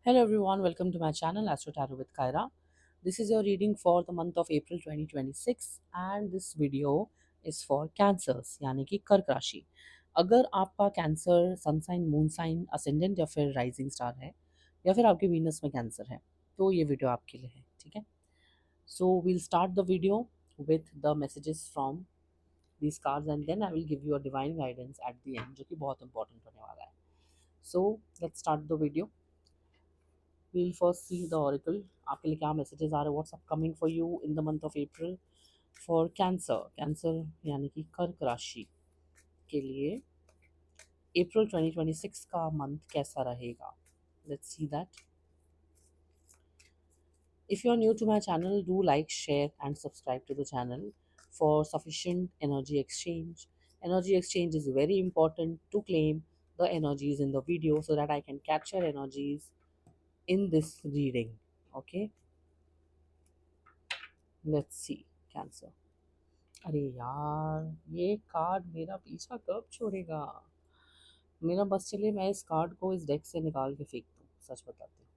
Hello everyone, welcome to my channel Astro Tarot with Kyra. This is your reading for the month of April 2026 and this video is for cancers यानी कि कर्क राशि। अगर आपका Cancer sun sign, moon sign, ascendant या फिर rising star है या फिर आपके वीनस में कैंसर है तो ये वीडियो आपके लिए है, ठीक है। So we'll start the video with the messages from these cards and then I will give you a divine guidance at the end जो कि बहुत इंपॉर्टेंट होने वाला है। So let's start the video. We'll first see the oracle. आपके लिए क्या messages आ रहे हैं, what's upcoming for you in the month of April for Cancer. Cancer यानी कि कर्क राशि के लिए April 2026 का month कैसा रहेगा. Let's see that. If you are new to my channel, do like, share and subscribe to the channel for sufficient energy exchange. Energy exchange is very important to claim the energies in the video so that I can capture energies in this reading. Okay, let's see Cancer. अरे यार, ये card मेरा पीछा कब छोड़ेगा। मेरा बस चलिए मैं इस कार्ड को इस डेक से निकाल के फेंक दूँ, सच बताती हूँ।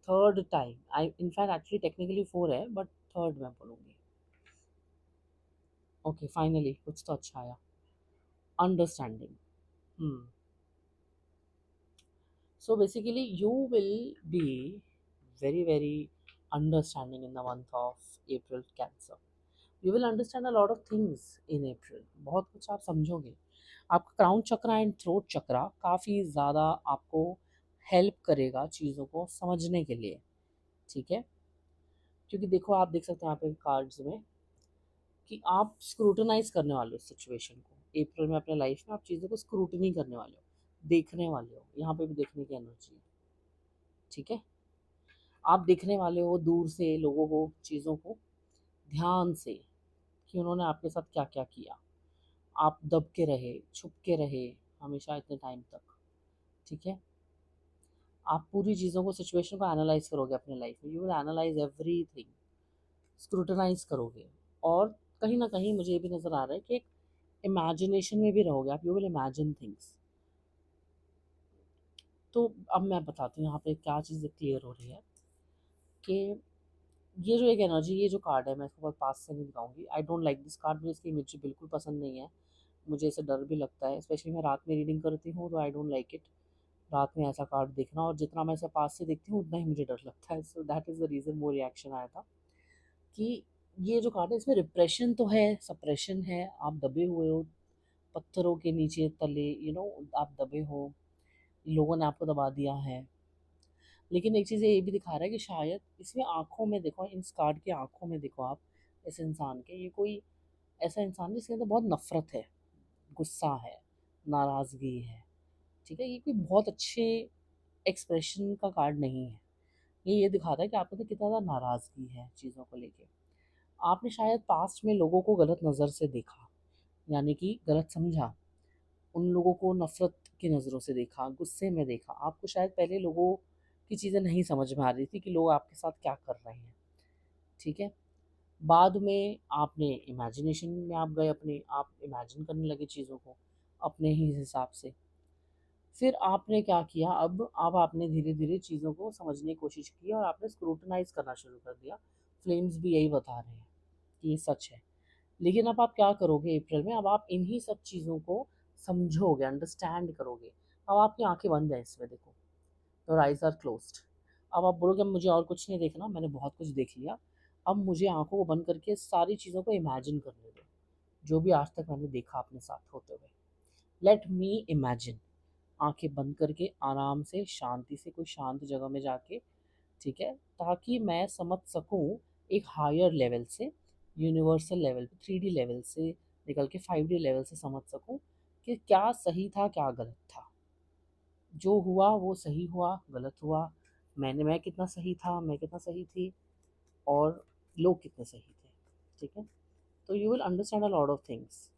Third time I in fact actually technically 4 है बट थर्ड मैं बोलूँगी। ओके फाइनली कुछ तो अच्छा आया। Understanding. So basically you will be very understanding in the month of April Cancer. You will understand a lot of things in April. बहुत कुछ आप समझोगे। आपका crown chakra and throat chakra काफ़ी ज़्यादा आपको हेल्प करेगा चीज़ों को समझने के लिए, ठीक है। क्योंकि देखो आप देख सकते हैं यहाँ पे कार्ड्स में कि आप स्क्रूटनाइज करने वाले हो सिचुएशन को। अप्रैल में अपने लाइफ में आप चीज़ों को स्क्रूटनी करने वाले हो, देखने वाले हो। यहाँ पे भी देखने की एनर्जी है, ठीक है। आप देखने वाले हो दूर से लोगों को, चीज़ों को ध्यान से कि उन्होंने आपके साथ क्या क्या किया। आप दब के रहे, छुप के रहे हमेशा इतने टाइम तक, ठीक है। आप पूरी चीज़ों को, सिचुएशन को एनालाइज करोगे अपने लाइफ में। You will analyse everything, scrutinise करोगे। और कहीं ना कहीं मुझे ये भी नज़र आ रहा है कि एक इमेजिनेशन में भी रहोगे आप। You will imagine things. तो अब मैं बताती हूँ यहाँ पे क्या चीज़ें क्लियर हो रही है कि ये जो एक एनर्जी, ये जो कार्ड है, मैं इसको बहुत पास से नहीं दिखाऊंगी। I don't like this card. मुझे इसकी इमेज बिल्कुल पसंद नहीं है। मुझे इसे डर भी लगता है, स्पेशली मैं रात में रीडिंग करती हूँ तो आई डोंट लाइक इट रात में ऐसा कार्ड देखना। और जितना मैं इसे पास से देखती हूँ उतना ही मुझे डर लगता है। So that is the reason वो रिएक्शन आया था कि ये जो कार्ड है इसमें रिप्रेशन तो है, सप्रेशन है। आप दबे हुए हो पत्थरों के नीचे तले, आप दबे हो, लोगों ने आपको दबा दिया है। लेकिन एक चीज़ ये भी दिखा रहा है कि शायद इसमें आंखों में देखो, इस कार्ड की आंखों में देखो आप, इस इंसान के, ये कोई ऐसा इंसान है जिसके अंदर बहुत नफरत है, गुस्सा है, नाराज़गी है, ठीक है। ये कोई बहुत अच्छे एक्सप्रेशन का कार्ड नहीं है। ये दिखाता है कि आपके अंदर कितना ज़्यादा नाराज़गी है चीज़ों को लेके। आपने शायद पास्ट में लोगों को गलत नज़र से देखा, यानी कि गलत समझा। उन लोगों को नफ़रत की नज़रों से देखा, गुस्से में देखा। आपको शायद पहले लोगों की चीज़ें नहीं समझ में आ रही थी कि लोग आपके साथ क्या कर रहे हैं, ठीक है। बाद में आपने इमेजिनेशन में आप गए, अपने आप इमेजिन करने लगे चीज़ों को अपने ही हिसाब से। फिर आपने क्या किया, अब आपने धीरे धीरे चीज़ों को समझने की कोशिश की और आपने स्क्रूटनाइज करना शुरू कर दिया। फ्लेम्स भी यही बता रहे हैं कि ये सच है। लेकिन अब आप क्या करोगे अप्रैल में, अब आप इन्हीं सब चीज़ों को समझोगे, अंडरस्टैंड करोगे। अब आपकी आंखें बंद है इसमें देखो, योर आइज आर क्लोज्ड। अब आप बोलोगे अब मुझे और कुछ नहीं देखना, मैंने बहुत कुछ देख लिया। अब मुझे आंखों को बंद करके सारी चीज़ों को इमेजिन करने दो, जो भी आज तक मैंने देखा अपने साथ होते हुए। Let me imagine. आंखें बंद करके आराम से, शांति से, कोई शांत जगह में जाके, ठीक है, ताकि मैं समझ सकूं एक हायर लेवल से, यूनिवर्सल लेवल पे, 3D लेवल से निकल के 5D लेवल से समझ सकूं कि क्या सही था क्या गलत था। जो हुआ वो सही हुआ, गलत हुआ, मैं कितना सही था, मैं कितना सही थी, और लोग कितने सही थे, ठीक है। तो you will understand a lot of things.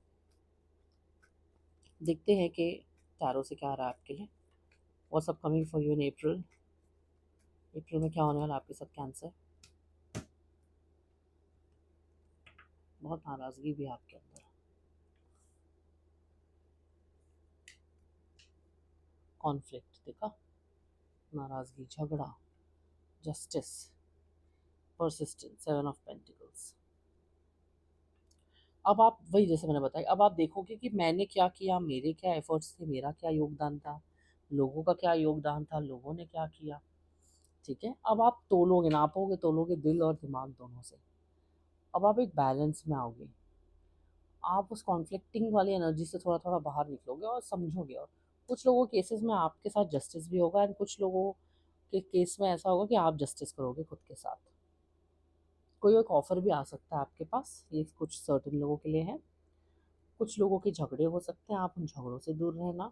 देखते हैं कि टैरो से क्या आ रहा है आपके लिए। What's upcoming for you in April. April में क्या होने वाला है आपके साथ कैंसर। बहुत नाराज़गी भी है आपके अंदर। कॉन्फ्लिक्ट देखा, नाराज़गी, झगड़ा, जस्टिस, परसिस्टेंस, 7 ऑफ पेंटिकल्स। अब आप वही जैसे मैंने बताया, अब आप देखोगे कि मैंने क्या किया, मेरे क्या एफर्ट्स थे, मेरा क्या योगदान था, लोगों का क्या योगदान था, लोगों ने क्या किया। ठीक है, अब आप तोलोगे, नापोगे, तोलोगे दिल और दिमाग दोनों से। अब आप एक बैलेंस में आओगे, आप उस कॉन्फ्लिक्टिंग वाली एनर्जी से थोड़ा थोड़ा बाहर निकलोगे और समझोगे। और कुछ लोगों के केसेस में आपके साथ जस्टिस भी होगा, एंड कुछ लोगों के केस में ऐसा होगा कि आप जस्टिस करोगे खुद के साथ। कोई एक ऑफर भी आ सकता है आपके पास, ये कुछ सर्टेन लोगों के लिए है। कुछ लोगों के झगड़े हो सकते हैं, आप उन झगड़ों से दूर रहना।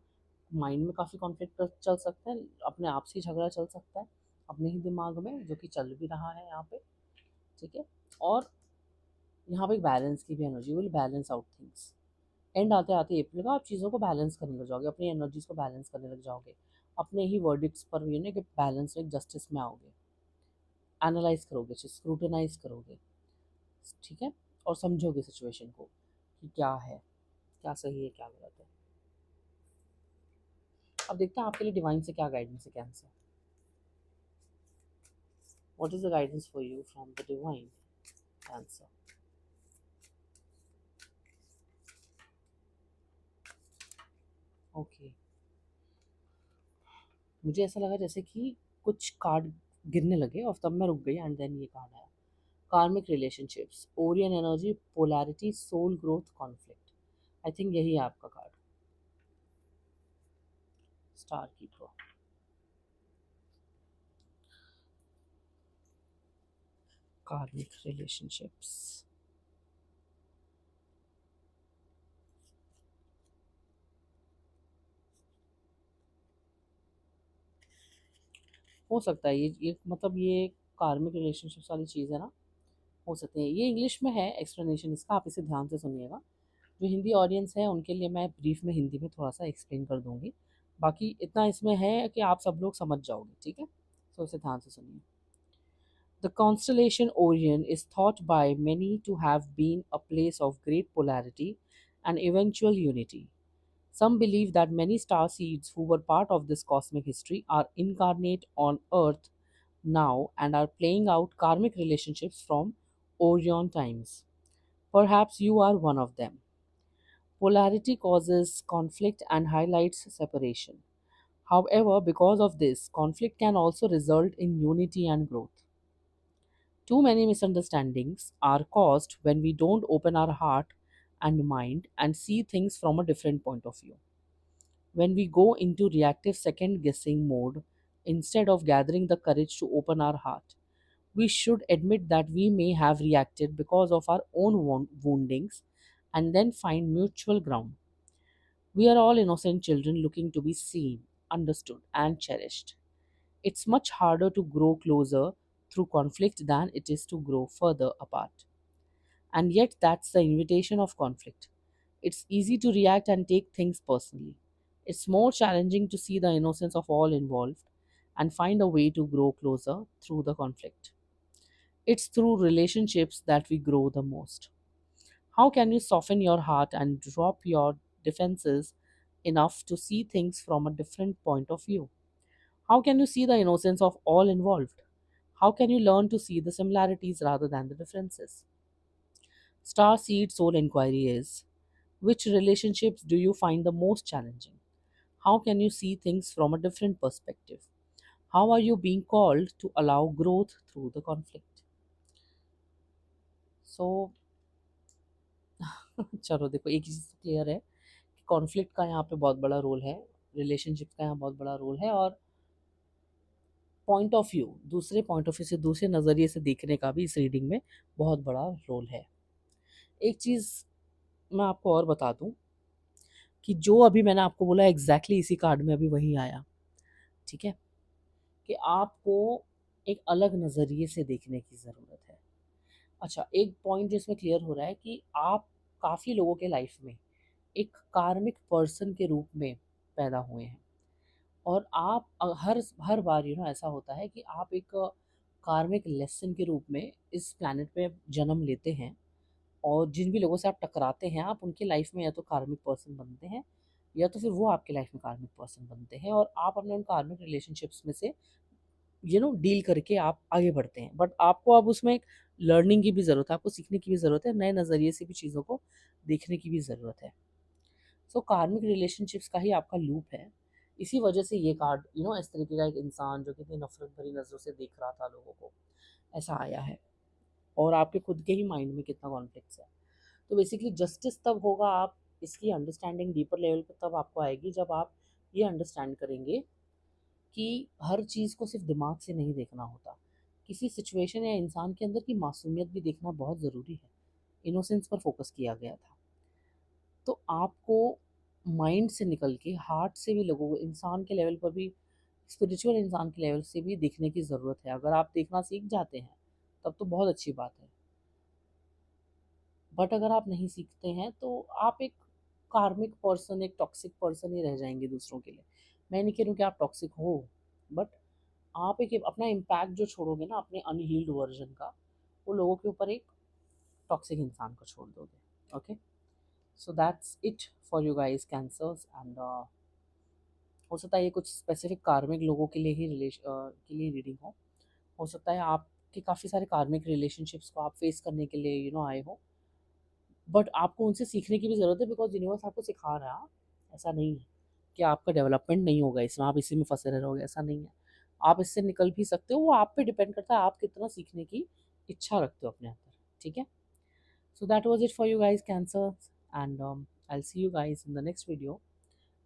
माइंड में काफ़ी कॉन्फ्लिक्ट चल सकते हैं, अपने आप से ही झगड़ा चल सकता है, अपने ही दिमाग में, जो कि चल भी रहा है यहाँ पे। ठीक है, और यहाँ पे एक बैलेंस की भी energy will balance out things. And आते आते अप्रैल का आप चीज़ों को बैलेंस करने लग जाओगे, अपनी एनर्जीज को बैलेंस करने लग जाओगे, अपने ही वर्डिक्ट्स पर ये ना कि बैलेंस में जस्टिस में आओगे, एनालाइज करोगे, स्क्रूटनाइज करोगे। ठीक है, और समझोगे सिचुएशन को कि क्या है, क्या सही है, क्या गलत है। अब देखते हैं आपके लिए डिवाइन से क्या गाइडेंस है cancer. What is the guidance for you from the divine cancer. Okay, मुझे ऐसा लगा जैसे कि कुछ कार्ड गिरने लगे और तब मैं रुक गई, एंड देन ये कार्ड आया। Karmic relationships, Orion energy, polarity, soul growth, conflict. I think यही है आपका card, star keeper. Karmic relationships, हो सकता है ये मतलब ये कार्मिक रिलेशनशिप्स वाली चीज़ है ना, हो सकती है। ये इंग्लिश में है एक्सप्लेनेशन इसका, आप इसे ध्यान से सुनिएगा। जो हिंदी ऑडियंस है उनके लिए मैं ब्रीफ में हिंदी में थोड़ा सा एक्सप्लेन कर दूंगी, बाकी इतना इसमें है कि आप सब लोग समझ जाओगे। ठीक है, तो इसे ध्यान से सुनिए। The constellation Orion is thought by many to have been a place of great polarity and eventual unity. Some believe that many star seeds who were part of this cosmic history are incarnate on Earth now and are playing out karmic relationships from Orion times. Perhaps you are one of them. Polarity causes conflict and highlights separation. However, because of this, conflict can also result in unity and growth. Too many misunderstandings are caused when we don't open our heart and mind and see things from a different point of view. When we go into reactive second guessing mode instead of gathering the courage to open our heart, we should admit that we may have reacted because of our own woundings and then find mutual ground. We are all innocent children looking to be seen, understood, and cherished. It's much harder to grow closer through conflict than it is to grow further apart. And yet, that's the invitation of conflict. It's easy to react and take things personally. It's more challenging to see the innocence of all involved and find a way to grow closer through the conflict. It's through relationships that we grow the most. How can you soften your heart and drop your defenses enough to see things from a different point of view? How can you see the innocence of all involved? How can you learn to see the similarities rather than the differences? Star Seed Soul Inquiry is: which relationships do you find the most challenging? How can you see things from a different perspective? How are you being called to allow growth through the conflict? So, चलो देखो, एक चीज़ clear है कि conflict का यहाँ पे बहुत बड़ा रोल है, रिलेशनशिप का यहाँ बहुत बड़ा रोल है, और पॉइंट ऑफ व्यू, दूसरे पॉइंट ऑफ व्यू से, दूसरे नज़रिए से देखने का भी इस रीडिंग में बहुत बड़ा रोल है। एक चीज़ मैं आपको और बता दूं कि जो अभी मैंने आपको बोला एग्जैक्टली इसी कार्ड में अभी वही आया। ठीक है, कि आपको एक अलग नज़रिए से देखने की ज़रूरत है। अच्छा, एक पॉइंट जो इसमें क्लियर हो रहा है कि आप काफ़ी लोगों के लाइफ में एक कार्मिक पर्सन के रूप में पैदा हुए हैं, और आप हर बार ऐसा होता है कि आप एक कार्मिक लेसन के रूप में इस प्लैनेट पे जन्म लेते हैं, और जिन भी लोगों से आप टकराते हैं आप उनकी लाइफ में या तो कार्मिक पर्सन बनते हैं, या तो फिर वो आपके लाइफ में कार्मिक पर्सन बनते हैं और आप अपने उन कार्मिक रिलेशनशिप्स में से डील करके आप आगे बढ़ते हैं। बट आपको अब उसमें एक लर्निंग की भी ज़रूरत है, आपको सीखने की भी ज़रूरत है, नए नज़रिए से भी चीज़ों को देखने की भी ज़रूरत है। सो कार्मिक रिलेशनशिप्स का ही आपका लूप है। इसी वजह से ये कार्ड इस तरीके का एक इंसान जो कितनी नफरत भरी नज़रों से देख रहा था लोगों को, ऐसा आया है। और आपके खुद के ही माइंड में कितना कॉन्फ्लिक्ट्स है। तो बेसिकली जस्टिस तब होगा, आप इसकी अंडरस्टैंडिंग डीपर लेवल पे तब आपको आएगी जब आप ये अंडरस्टैंड करेंगे कि हर चीज़ को सिर्फ दिमाग से नहीं देखना होता। किसी सिचुएशन या इंसान के अंदर की मासूमियत भी देखना बहुत ज़रूरी है। इनोसेंस पर फोकस किया गया था। तो आपको माइंड से निकल के हार्ट से भी लोगों को, इंसान के लेवल पर भी, स्पिरिचुअल इंसान के लेवल से भी देखने की ज़रूरत है। अगर आप देखना सीख जाते हैं तब तो बहुत अच्छी बात है। बट अगर आप नहीं सीखते हैं तो आप एक कार्मिक पर्सन, एक टॉक्सिक पर्सन ही रह जाएंगे दूसरों के लिए। मैं नहीं कह रही हूँ कि आप टॉक्सिक हो, बट आप एक अपना इम्पैक्ट जो छोड़ोगे ना अपने अनहील्ड वर्जन का, वो लोगों के ऊपर एक टॉक्सिक इंसान को छोड़ दोगे। Okay, so that's it for you guys cancers. And हो सकता है ये कुछ स्पेसिफिक कार्मिक लोगों के लिए ही के लिए रीडिंग हो सकता है आपके काफ़ी सारे कार्मिक रिलेशनशिप्स को आप फेस करने के लिए आए हो। बट आपको उनसे सीखने की भी ज़रूरत है, बिकॉज यूनिवर्स आपको सिखा रहा है। ऐसा नहीं है कि आपका डेवलपमेंट नहीं होगा इसमें, आप इसी में फंसे रहोगे, ऐसा नहीं है। आप इससे निकल भी सकते हो, वो आप पे डिपेंड करता है आप कितना सीखने की इच्छा रखते हो अपने अंदर। ठीक है, so that was it for you guys Cancer. And I see you guys in the next video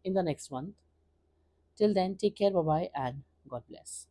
in the next month. Till then take care, bye bye and God bless.